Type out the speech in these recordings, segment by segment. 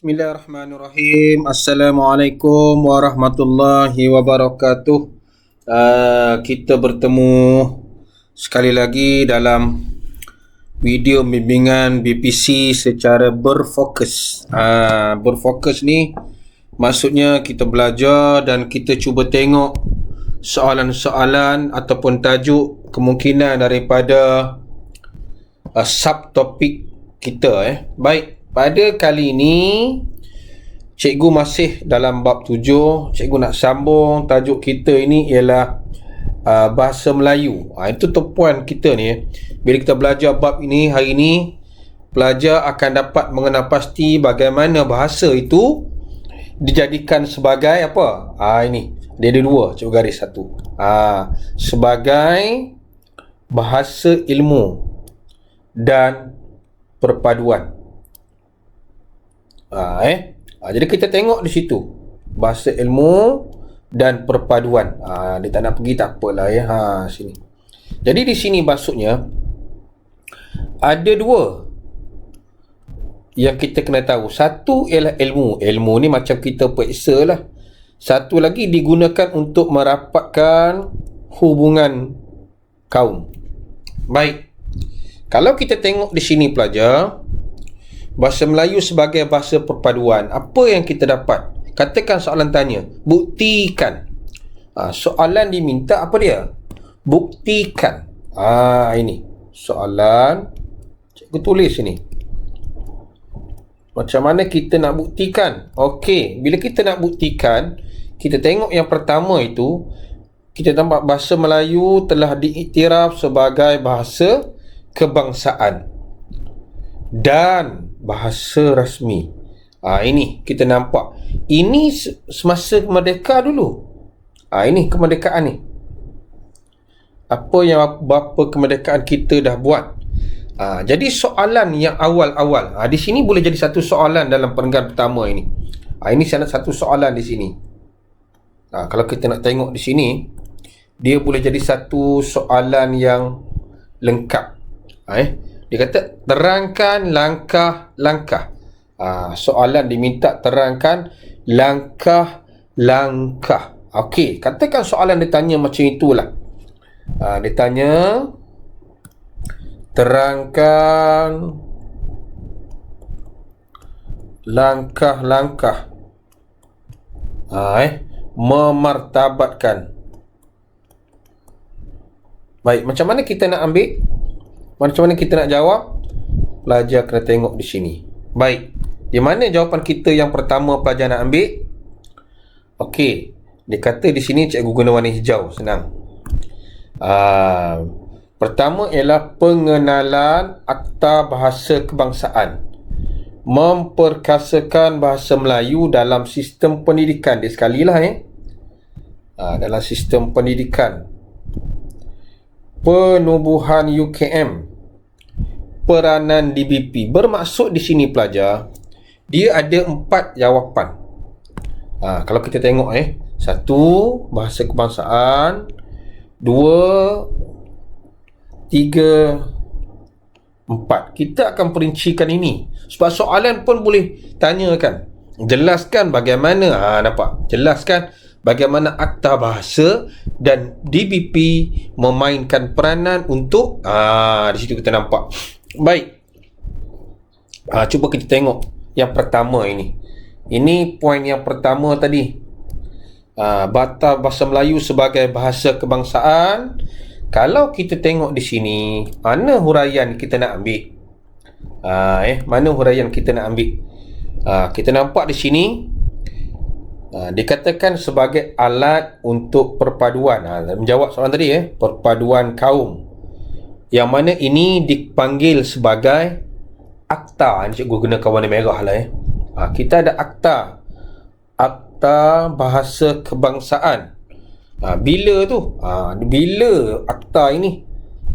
Bismillahirrahmanirrahim. Assalamualaikum warahmatullahi wabarakatuh. Kita bertemu sekali lagi dalam video bimbingan BPC secara berfokus. Berfokus ni maksudnya kita belajar dan kita cuba tengok soalan-soalan ataupun tajuk kemungkinan daripada subtopik kita. Baik, pada kali ini cikgu masih dalam bab 7. Cikgu nak sambung. Tajuk kita ini ialah bahasa Melayu. Itu tumpuan kita ni. Bila kita belajar bab ini hari ini, pelajar akan dapat mengenal pasti bagaimana bahasa itu dijadikan sebagai apa? Ini dia ada dua, cikgu garis satu. Sebagai bahasa ilmu dan perpaduan. Jadi kita tengok di situ bahasa ilmu dan perpaduan. Dia tak nak pergi, tak apalah sini. Jadi di sini maksudnya ada dua yang kita kena tahu. Satu ialah ilmu. Ilmu ni macam kita periksa lah. Satu lagi digunakan untuk merapatkan hubungan kaum. Baik, kalau kita tengok di sini pelajar, bahasa Melayu sebagai bahasa perpaduan, apa yang kita dapat? Katakan soalan tanya, buktikan. Soalan diminta apa dia? Buktikan. Ini soalan, cikgu tulis ini. Macam mana kita nak buktikan? Okey, bila kita nak buktikan, kita tengok yang pertama itu, kita nampak bahasa Melayu telah diiktiraf sebagai bahasa kebangsaan dan bahasa rasmi. Ini kita nampak. Ini semasa merdeka dulu. Ini kemerdekaan ni. Berapa kemerdekaan kita dah buat. Jadi soalan yang awal-awal, di sini boleh jadi satu soalan dalam perenggan pertama ini. Ini satu soalan di sini. Kalau kita nak tengok di sini, dia boleh jadi satu soalan yang lengkap. Dia kata terangkan langkah-langkah. Soalan diminta terangkan langkah-langkah. Okey, katakan soalan dia tanya macam itulah. Dia tanya terangkan langkah-langkah memartabatkan. Baik, macam mana kita nak ambil? Macam mana kita nak jawab? Pelajar kena tengok di sini. Baik, di mana jawapan kita yang pertama pelajar nak ambil? Okey, dia kata di sini cikgu guna warna hijau, senang. Pertama ialah pengenalan akta bahasa kebangsaan, memperkasakan bahasa Melayu dalam sistem pendidikan. Dia sekalilah dalam sistem pendidikan, penubuhan UKM, peranan DBP. Bermaksud di sini pelajar, dia ada 4 jawapan. Kalau kita tengok satu, bahasa kebangsaan. 2, 3, 4. Kita akan perincikan ini. Sebab soalan pun boleh tanyakan, jelaskan bagaimana, nampak? Jelaskan bagaimana akta bahasa dan DBP memainkan peranan untuk di situ kita nampak. Baik. Cuba kita tengok yang pertama ini. Ini poin yang pertama tadi. Bahasa Melayu sebagai bahasa kebangsaan. Kalau kita tengok di sini, mana huraian kita nak ambil? Mana huraian kita nak ambil? Kita nampak di sini dikatakan sebagai alat untuk perpaduan. Menjawab soalan tadi, perpaduan kaum, yang mana ini dipanggil sebagai akta. Ini cikgu gunakan warna merah lah. Kita ada akta bahasa kebangsaan. Bila tu? Bila akta ini?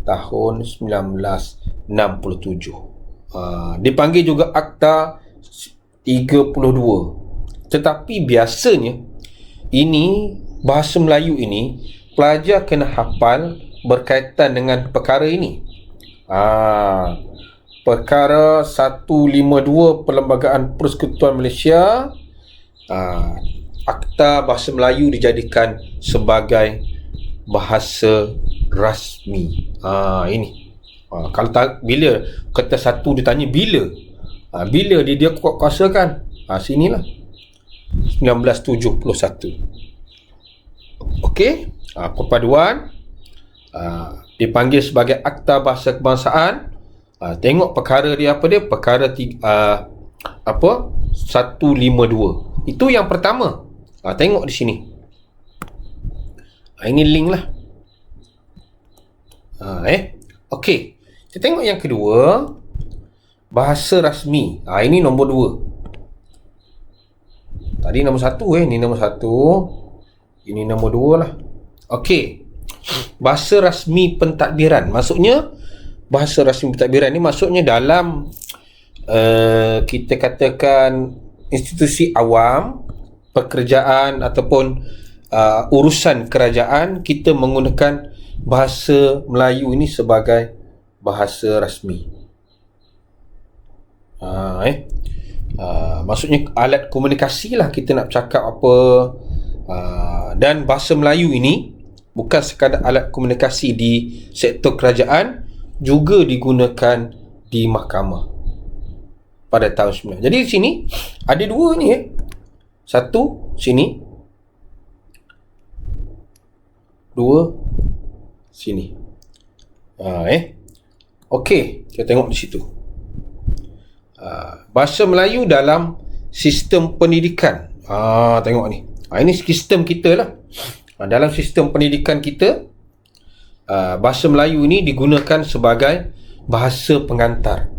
Tahun 1967. Dipanggil juga akta 32. Tetapi biasanya ini bahasa Melayu ini pelajar kena hafal berkaitan dengan perkara ini. Perkara 152 Perlembagaan Persekutuan Malaysia, Akta Bahasa Melayu dijadikan sebagai bahasa rasmi. Ini. Kalau bila kata satu ditanya bila, bila dia kuasakan? Sinilah 1971. Okey, perpaduan dipanggil sebagai Akta Bahasa Kebangsaan. Tengok perkara dia apa dia? Perkara 152. Itu yang pertama. Tengok di sini. Ini link lah. Okey. Kita tengok yang kedua, bahasa rasmi. Ini nombor 2. Tadi nombor 1 Ini nombor 1. Ini nombor 2 lah. Okey. Bahasa rasmi pentadbiran. Maksudnya bahasa rasmi pentadbiran ni maksudnya dalam kita katakan institusi awam, pekerjaan ataupun urusan kerajaan, kita menggunakan bahasa Melayu ini sebagai bahasa rasmi. Maksudnya alat komunikasi lah, kita nak cakap apa. Dan bahasa Melayu ini bukan sekadar alat komunikasi di sektor kerajaan, juga digunakan di mahkamah pada tahun 9. Jadi di sini ada dua ni. Satu sini, dua sini. Okey, kita tengok di situ. Bahasa Melayu dalam sistem pendidikan. Tengok ni. Ini sistem kita lah. Dalam sistem pendidikan kita, bahasa Melayu ini digunakan sebagai bahasa pengantar.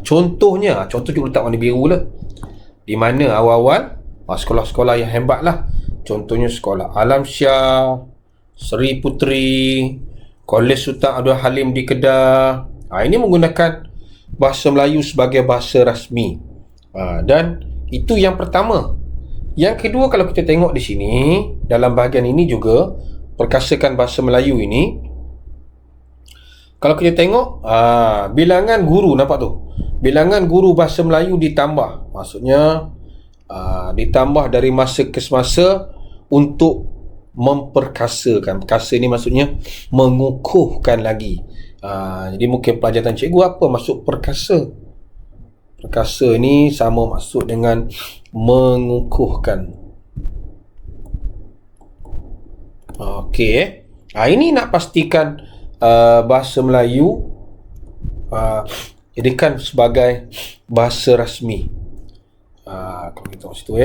Contohnya kita letak warna biru lah. Di mana awal-awal sekolah-sekolah yang hebat lah. Contohnya sekolah Alam Syah, Seri Puteri, Kolej Sultan Abdul Halim di Kedah. Ini menggunakan bahasa Melayu sebagai bahasa rasmi. Dan itu yang pertama. Yang kedua, kalau kita tengok di sini, dalam bahagian ini juga, perkasakan bahasa Melayu ini, kalau kita tengok, bilangan guru, nampak tu? Bilangan guru bahasa Melayu ditambah. Maksudnya, ditambah dari masa ke semasa untuk memperkasakan. Perkasa ni maksudnya mengukuhkan lagi. Jadi mungkin pelajaran cikgu apa maksud perkasa? Perkasa ni sama maksud dengan mengukuhkan. Okey. Ini nak pastikan bahasa Melayu jadikan sebagai bahasa rasmi. Kalau kita tengok situ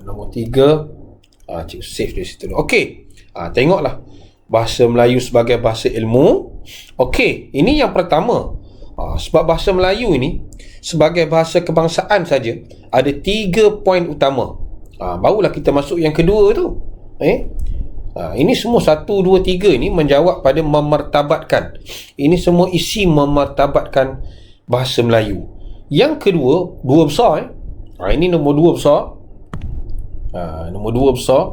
nombor 3, cikgu save dari situ. Okey. Tengoklah bahasa Melayu sebagai bahasa ilmu. Okey, ini yang pertama. Sebab bahasa Melayu ini sebagai bahasa kebangsaan saja ada 3 poin utama. Barulah kita masuk yang kedua tu. Ini semua 1, 2, 3 ini menjawab pada memartabatkan. Ini semua isi memartabatkan bahasa Melayu. Yang kedua, 2 besar. Ini nombor 2 besar. Nombor 2 besar.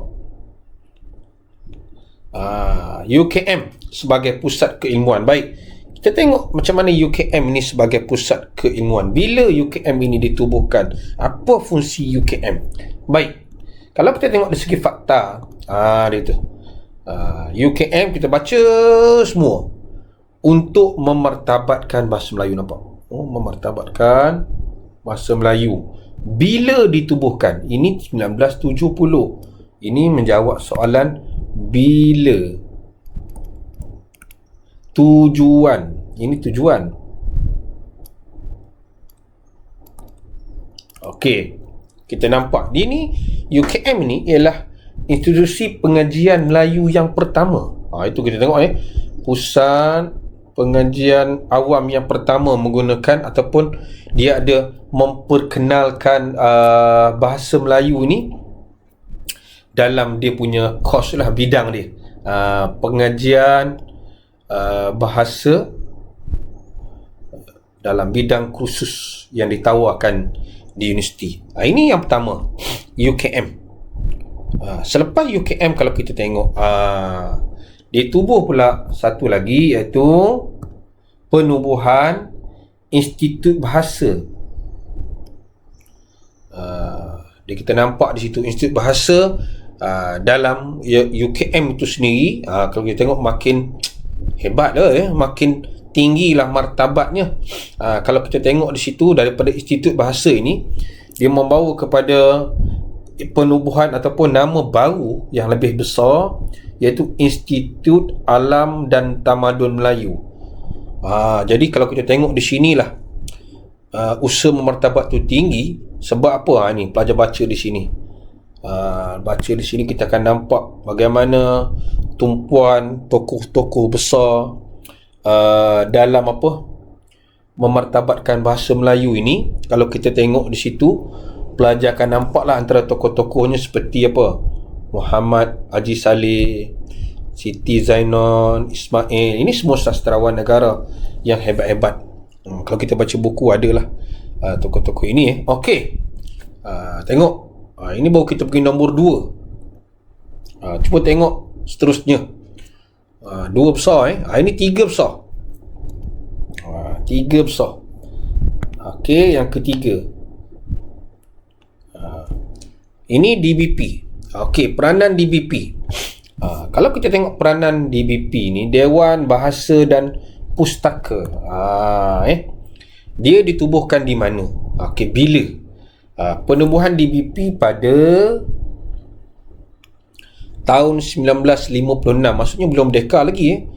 UKM sebagai pusat keilmuan. Baik, kita tengok macam mana UKM ini sebagai pusat keilmuan. Bila UKM ini ditubuhkan, apa fungsi UKM? Baik, kalau kita tengok dari segi fakta, dia tu UKM kita baca semua untuk memartabatkan bahasa Melayu. Nampak? Memartabatkan bahasa Melayu. Bila ditubuhkan? Ini 1970. Ini menjawab soalan bila. Tujuan. Ini tujuan. Okey. Kita nampak di ni UKM ni ialah institusi pengajian Melayu yang pertama. Itu kita tengok pusat pengajian awam yang pertama menggunakan ataupun dia ada memperkenalkan bahasa Melayu ni dalam dia punya course lah, bidang dia. Pengajian bahasa dalam bidang kursus yang ditawarkan di universiti. Ini yang pertama, UKM. Selepas UKM, kalau kita tengok dia tubuh pula satu lagi, iaitu penubuhan Institut Bahasa. Dia kita nampak di situ Institut Bahasa dalam UKM itu sendiri. Kalau kita tengok makin hebat dah, makin tinggilah martabatnya. Kalau kita tengok di situ daripada Institut Bahasa ini, dia membawa kepada penubuhan ataupun nama baru yang lebih besar, iaitu Institut Alam dan Tamadun Melayu. Jadi kalau kita tengok di sinilah usaha memartabat tu tinggi. Sebab apa? Ni pelajar baca di sini. Baca di sini kita akan nampak bagaimana tumpuan tokoh-tokoh besar dalam memartabatkan bahasa Melayu ini. Kalau kita tengok di situ, pelajar akan nampaklah antara tokoh-tokohnya seperti Muhammad Haji Saleh, Siti Zainon, Ismail. Ini semua sastrawan negara yang hebat-hebat. Kalau kita baca buku adalah tokoh-tokoh ini. Okey. Tengok. Ini baru kita pergi nombor 2. Cuba tengok seterusnya. 2 besar. Ini 3 besar. 3 besar. Okey, yang ketiga. Ini DBP. Okey, peranan DBP. Kalau kita tengok peranan DBP ni, Dewan Bahasa dan Pustaka. Dia ditubuhkan di mana? Okey, bila? Penubuhan DBP pada tahun 1956. Maksudnya belum merdeka lagi.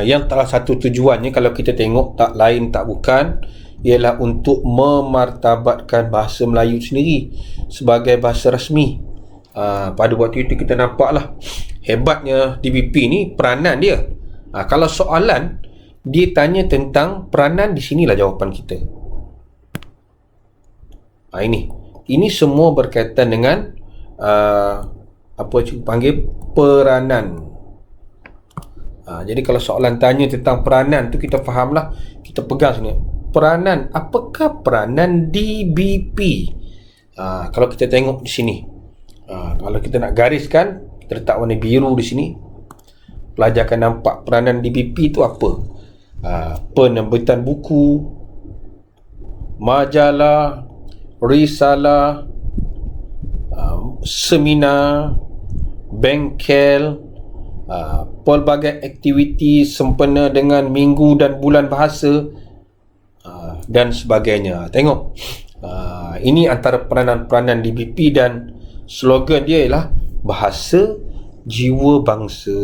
Yang salah satu tujuannya, kalau kita tengok, tak lain tak bukan, ialah untuk memartabatkan bahasa Melayu sendiri sebagai bahasa rasmi. Pada waktu itu kita nampaklah hebatnya DBP ni, peranan dia. Kalau soalan dia tanya tentang peranan, di sinilah jawapan kita. Ini semua berkaitan dengan apa cikgu panggil peranan. Jadi kalau soalan tanya tentang peranan tu, kita fahamlah, kita pegang sini. Peranan, apakah peranan DBP? Kalau kita tengok di sini, kalau kita nak gariskan, kita letak warna biru di sini, pelajar akan nampak peranan DBP itu apa. Penerbitan buku, majalah, risalah, seminar, bengkel, pelbagai aktiviti sempena dengan minggu dan bulan bahasa, dan sebagainya. Tengok, ini antara peranan-peranan DBP, dan slogan dia ialah bahasa jiwa bangsa.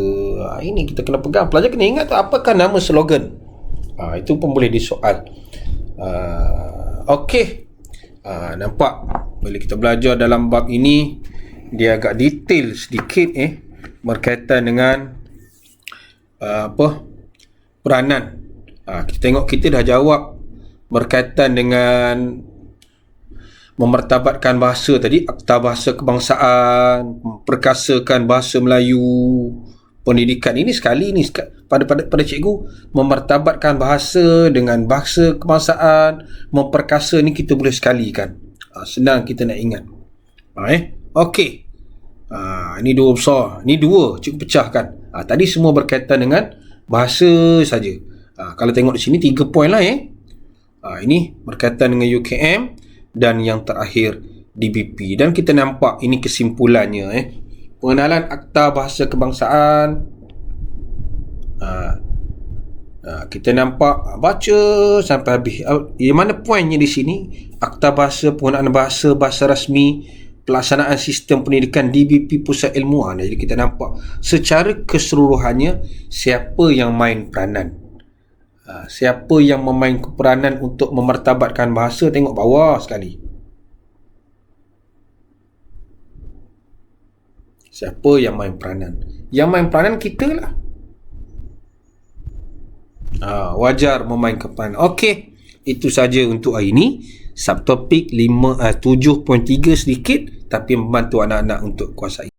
Ini kita kena pegang. Pelajar kena ingat tu, apakah nama slogan. Itu pun boleh disoal. Okey. Nampak bila kita belajar dalam bab ini, dia agak detail sedikit berkaitan dengan peranan. Kita tengok, kita dah jawab berkaitan dengan memartabatkan bahasa tadi, Akta Bahasa Kebangsaan, memperkasakan bahasa Melayu, pendidikan. Ini sekali ni pada cikgu, memartabatkan bahasa dengan bahasa kebangsaan, memperkasa ni kita boleh sekalikan. Senang kita nak ingat. Okey. Ini 2 besar. Ini 2 cikgu pecahkan. Tadi semua berkaitan dengan bahasa saja. Kalau tengok di sini 3 poin lah. Ini berkaitan dengan UKM, dan yang terakhir DBP. Dan kita nampak ini kesimpulannya. Pengenalan Akta Bahasa Kebangsaan. Kita nampak, baca sampai habis. Mana poinnya di sini? Akta Bahasa, penggunaan bahasa, bahasa rasmi, pelaksanaan sistem pendidikan DBP Pusat Ilmu. Jadi kita nampak secara keseluruhannya siapa yang main peranan. Siapa yang memainkan peranan untuk memartabatkan bahasa. Tengok bawah sekali. Siapa yang main peranan? Yang main peranan kita lah. Wajar memainkan peranan. Okey, itu saja untuk hari ini. Subtopik 7.3 sedikit, tapi membantu anak-anak untuk kuasai.